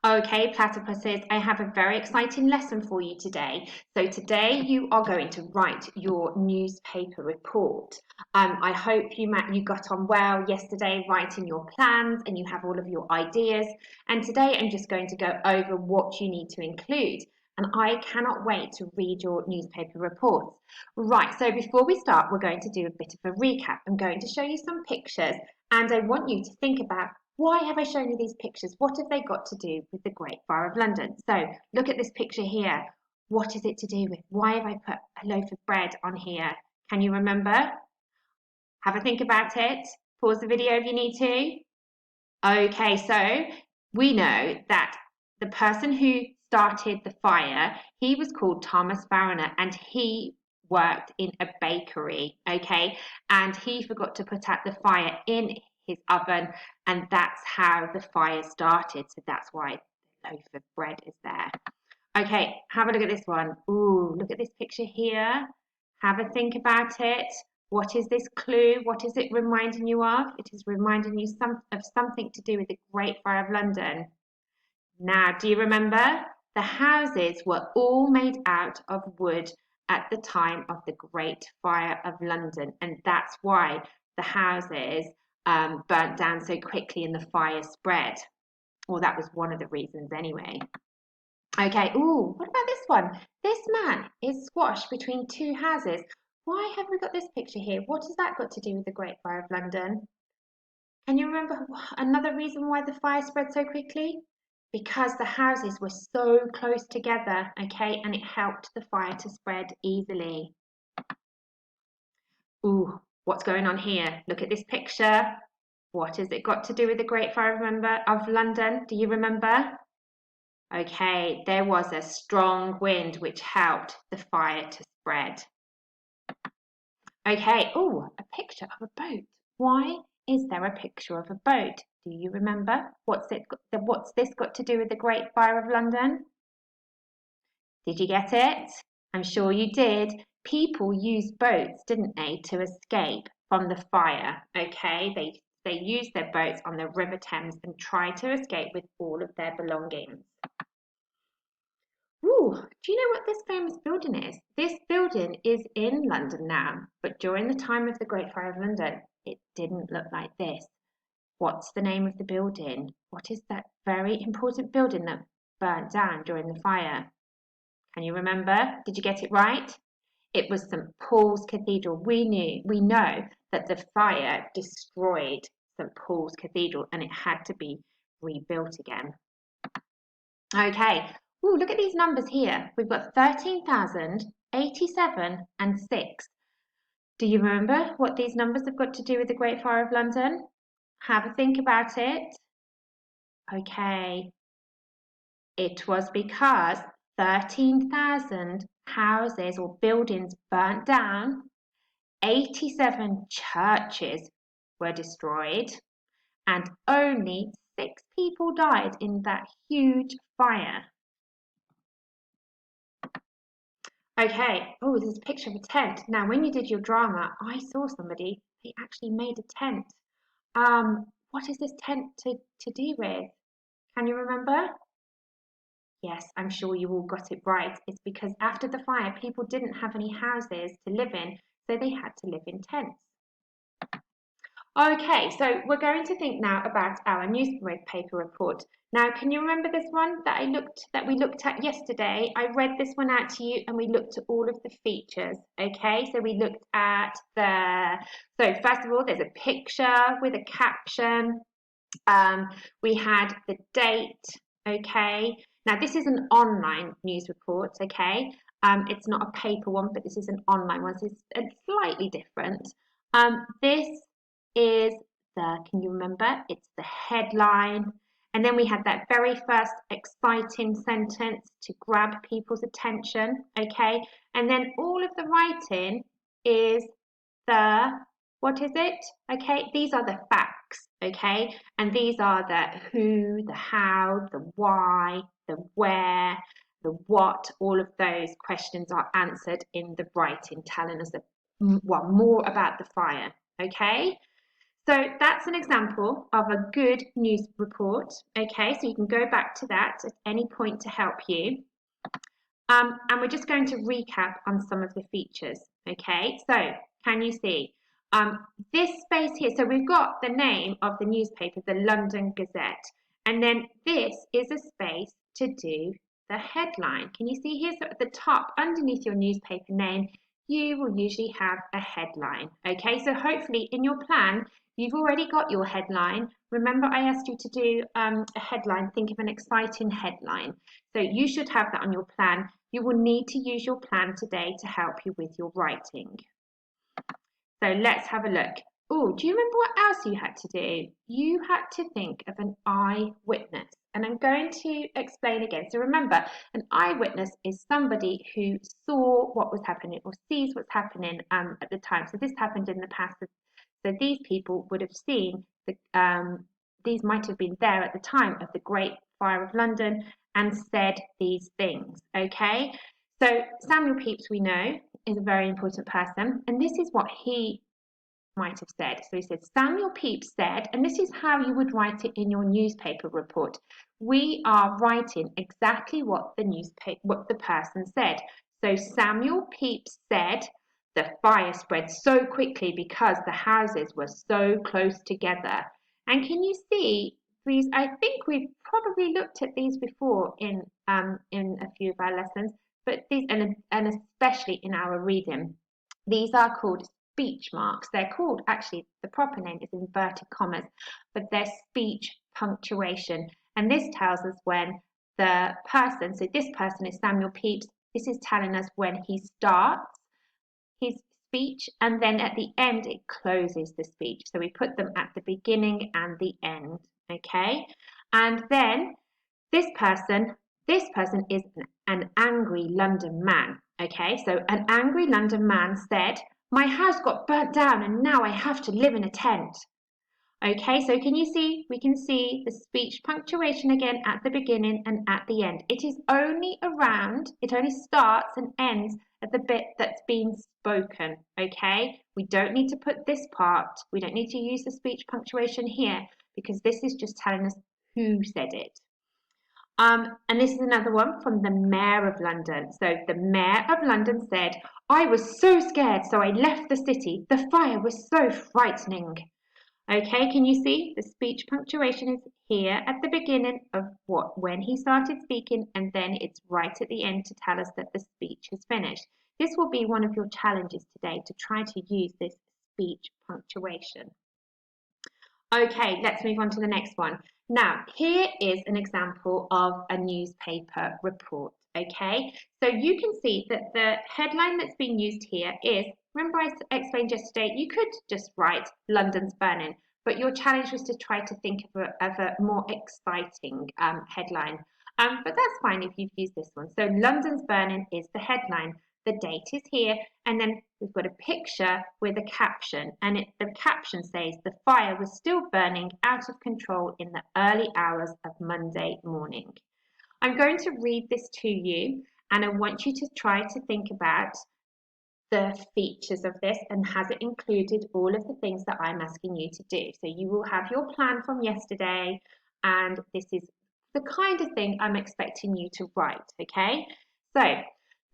Okay, platypuses, I have a very exciting lesson for you today. So today you are going to write your newspaper report. I hope you got on well yesterday writing your plans and you have all of your ideas. And today I'm just going to go over what you need to include. And I cannot wait to read your newspaper reports. Right, so before we start, we're going to do a bit of a recap. I'm going to show you some pictures and I want you to think about, why have I shown you these pictures? What have they got to do with the Great Fire of London? So look at this picture here. What is it to do with? Why have I put a loaf of bread on here? Can you remember? Have a think about it. Pause the video if you need to. Okay, so we know that the person who started the fire, he was called Thomas Fariner and he worked in a bakery, okay? And he forgot to put out the fire in his oven and that's how the fire started. So that's why the loaf of bread is there. Okay, have a look at this one. Ooh, look at this picture here. Have a think about it. What is this clue? What is it reminding you of? It is reminding you of something to do with the Great Fire of London. Now, do you remember? The houses were all made out of wood at the time of the Great Fire of London, and that's why the houses burnt down so quickly and the fire spread. Well, that was one of the reasons anyway. Okay, ooh, what about this one? This man is squashed between two houses. Why have we got this picture here? What has that got to do with the Great Fire of London? Can you remember another reason why the fire spread so quickly? Because the houses were so close together, okay, and it helped the fire to spread easily. Ooh, what's going on here? Look at this picture. What has it got to do with the Great Fire of London? Do you remember? Okay, there was a strong wind which helped the fire to spread. Okay, oh, a picture of a boat. Why is there a picture of a boat? Do you remember? What's this got to do with the Great Fire of London? Did you get it? I'm sure you did. People used boats, didn't they, to escape from the fire, okay? They used their boats on the River Thames and tried to escape with all of their belongings. Ooh, do you know what this famous building is? This building is in London now, but during the time of the Great Fire of London, it didn't look like this. What's the name of the building? What is that very important building that burnt down during the fire? Can you remember? Did you get it right? It was St. Paul's Cathedral. We know that the fire destroyed St. Paul's Cathedral and it had to be rebuilt again. Okay, ooh, look at these numbers here. We've got 13,000, 87 and 6. Do you remember what these numbers have got to do with the Great Fire of London? Have a think about it. Okay, it was because 13,000 houses or buildings burnt down, 87 churches were destroyed, and only 6 people died in that huge fire. Okay, oh, there's a picture of a tent. Now, when you did your drama, I saw somebody, they actually made a tent. What is this tent to do with? Can you remember? Yes, I'm sure you all got it right. It's because after the fire, people didn't have any houses to live in, so they had to live in tents. Okay, so we're going to think now about our newspaper report. Now, can you remember this one that we looked at yesterday? I read this one out to you and we looked at all of the features. Okay, so we looked at so first of all, there's a picture with a caption. We had the date, okay. Now, this is an online news report, okay. It's not a paper one, but this is an online one, so it's slightly different. This is can you remember? It's the headline. And then we had that very first exciting sentence to grab people's attention, okay? And then all of the writing is what is it? Okay, these are the facts, okay? And these are the who, the how, the why, the where, the what. All of those questions are answered in the writing, telling us more about the fire, okay? So that's an example of a good news report. Okay, so you can go back to that at any point to help you. And we're just going to recap on some of the features. Okay, so can you see this space here? So we've got the name of the newspaper, the London Gazette, and then this is a space to do the headline. Can you see here? So at the top, underneath your newspaper name, you will usually have a headline. Okay, so hopefully in your plan, you've already got your headline. Remember, I asked you to do a headline, think of an exciting headline. So you should have that on your plan. You will need to use your plan today to help you with your writing. So let's have a look. Oh, do you remember what else you had to do? You had to think of an eyewitness. And I'm going to explain again. So remember, an eyewitness is somebody who saw what was happening or sees what's happening at the time. So this happened in the past. So these people would have seen, these might have been there at the time of the Great Fire of London and said these things, okay? So Samuel Pepys, we know, is a very important person, and this is what he might have said. So he said, Samuel Pepys said, and this is how you would write it in your newspaper report. We are writing exactly what the person said. So Samuel Pepys said, the fire spread so quickly because the houses were so close together. And can you see these? I think we've probably looked at these before in a few of our lessons, but these and especially in our reading. These are called speech marks. They're called, actually, the proper name is inverted commas, but they're speech punctuation. And this tells us when the person, so this person is Samuel Pepys, this is telling us when he starts his speech, and then at the end it closes the speech. So we put them at the beginning and the end, okay? And then this person is an angry London man, okay? So an angry London man said, my house got burnt down and now I have to live in a tent. Okay, so can you see, we can see the speech punctuation again at the beginning and at the end. It only starts and ends at the bit that's been spoken, okay? We don't need to put this part, we don't need to use the speech punctuation here because this is just telling us who said it. And this is another one from the Mayor of London. So the Mayor of London said, I was so scared, so I left the city. The fire was so frightening. Okay, can you see the speech punctuation is here at the beginning of when he started speaking, and then it's right at the end to tell us that the speech is finished. This will be one of your challenges today, to try to use this speech punctuation. Okay, let's move on to the next one. Now, here is an example of a newspaper report. Okay, so you can see that the headline that's being used here is, remember I explained yesterday, you could just write London's burning, but your challenge was to try to think of a more exciting headline. But that's fine if you've used this one. So London's burning is the headline. The date is here, and then we've got a picture with a caption, and the caption says the fire was still burning out of control in the early hours of Monday morning. I'm going to read this to you, and I want you to try to think about the features of this and has it included all of the things that I'm asking you to do. So you will have your plan from yesterday, and this is the kind of thing I'm expecting you to write, okay? So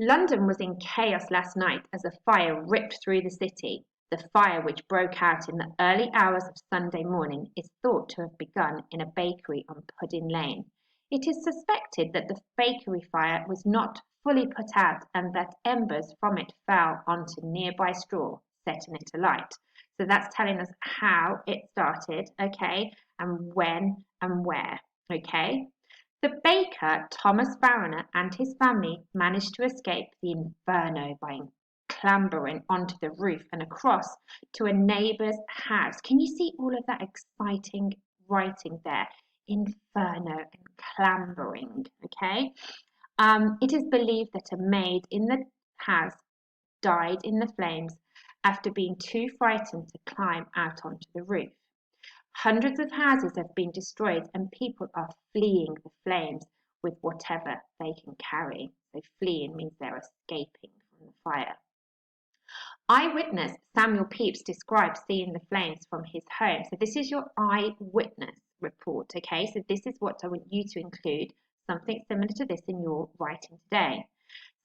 London was in chaos last night as a fire ripped through the city. The fire, which broke out in the early hours of Sunday morning, is thought to have begun in a bakery on Pudding Lane. It is suspected that the bakery fire was not fully put out and that embers from it fell onto nearby straw, setting it alight. So that's telling us how it started, okay, and when and where, okay? The baker, Thomas Fariner, and his family managed to escape the inferno by clambering onto the roof and across to a neighbour's house. Can you see all of that exciting writing there? Inferno and clambering, okay? It is believed that a maid in the house died in the flames after being too frightened to climb out onto the roof. Hundreds of houses have been destroyed and people are fleeing the flames with whatever they can carry. So fleeing means they're escaping from the fire. Eyewitness Samuel Pepys describes seeing the flames from his home. So this is your eyewitness report, okay? So this is what I want you to include, something similar to this in your writing today.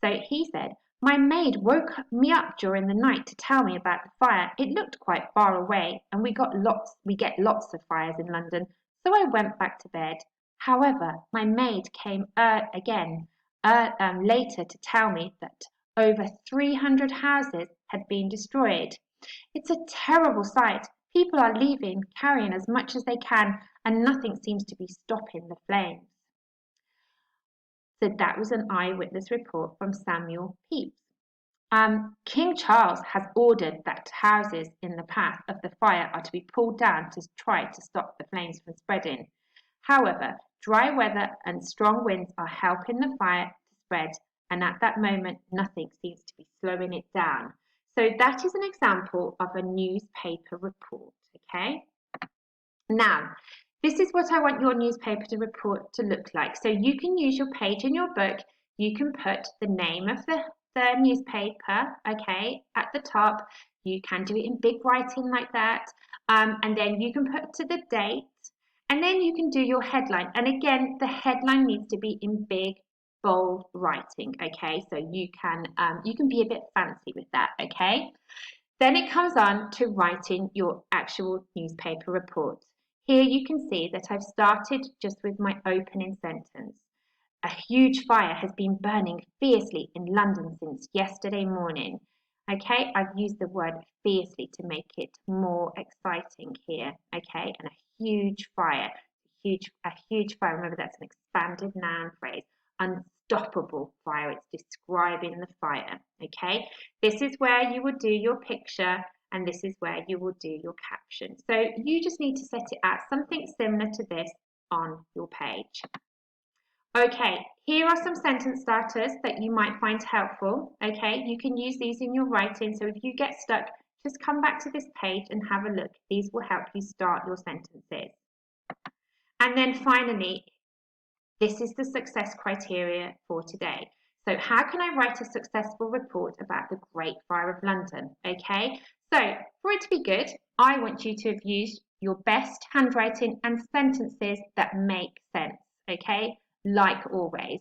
So he said, my maid woke me up during the night to tell me about the fire. It looked quite far away, and we get lots of fires in London, so I went back to bed. However, my maid came again later to tell me that over 300 houses had been destroyed. It's a terrible sight. People are leaving, carrying as much as they can, and nothing seems to be stopping the flames. So that was an eyewitness report from Samuel Pepys. King Charles has ordered that houses in the path of the fire are to be pulled down to try to stop the flames from spreading. However, dry weather and strong winds are helping the fire to spread, and at that moment, nothing seems to be slowing it down. So that is an example of a newspaper report, okay? Now, this is what I want your newspaper report to look like. So you can use your page in your book. You can put the name of the newspaper, okay, at the top. You can do it in big writing like that. And then you can put to the date. And then you can do your headline. And again, the headline needs to be in big, bold writing, okay? So you can be a bit fancy with that, okay? Then it comes on to writing your actual newspaper report. Here you can see that I've started just with my opening sentence. A huge fire has been burning fiercely in London since yesterday morning. Okay, I've used the word fiercely to make it more exciting here. Okay, and a huge fire. A huge fire. Remember, that's an expanded noun phrase. Unstoppable fire. It's describing the fire. Okay, this is where you would do your picture, and this is where you will do your caption. So you just need to set it at something similar to this on your page. Okay, here are some sentence starters that you might find helpful. Okay, you can use these in your writing. So if you get stuck, just come back to this page and have a look. These will help you start your sentences. And then finally, this is the success criteria for today. So how can I write a successful report about the Great Fire of London? Okay, so for it to be good, I want you to have used your best handwriting and sentences that make sense. Okay, like always.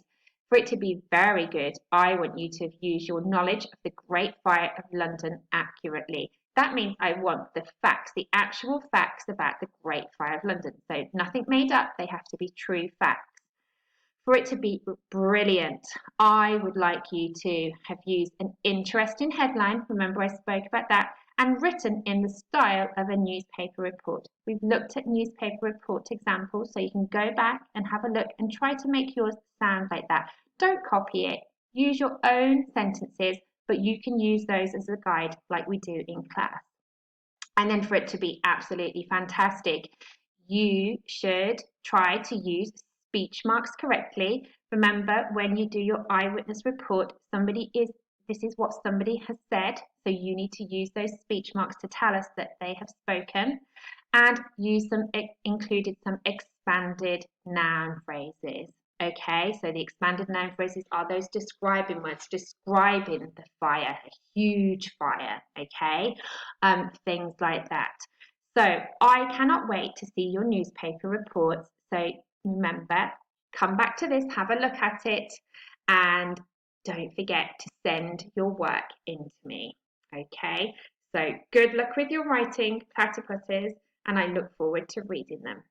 For it to be very good, I want you to have used your knowledge of the Great Fire of London accurately. That means I want the facts, the actual facts about the Great Fire of London. So nothing made up, they have to be true facts. For it to be brilliant, I would like you to have used an interesting headline. Remember, I spoke about that, and written in the style of a newspaper report. We've looked at newspaper report examples, so you can go back and have a look and try to make yours sound like that. Don't copy it. Use your own sentences, but you can use those as a guide like we do in class. And then for it to be absolutely fantastic, you should try to use speech marks correctly. Remember, when you do your eyewitness report, this is what somebody has said, so you need to use those speech marks to tell us that they have spoken, and included some expanded noun phrases. Okay, so the expanded noun phrases are those describing words, describing the fire, a huge fire, okay, things like that. So I cannot wait to see your newspaper reports. So remember, come back to this, have a look at it, and don't forget to send your work in to me. Okay, so good luck with your writing, platypuses, and I look forward to reading them.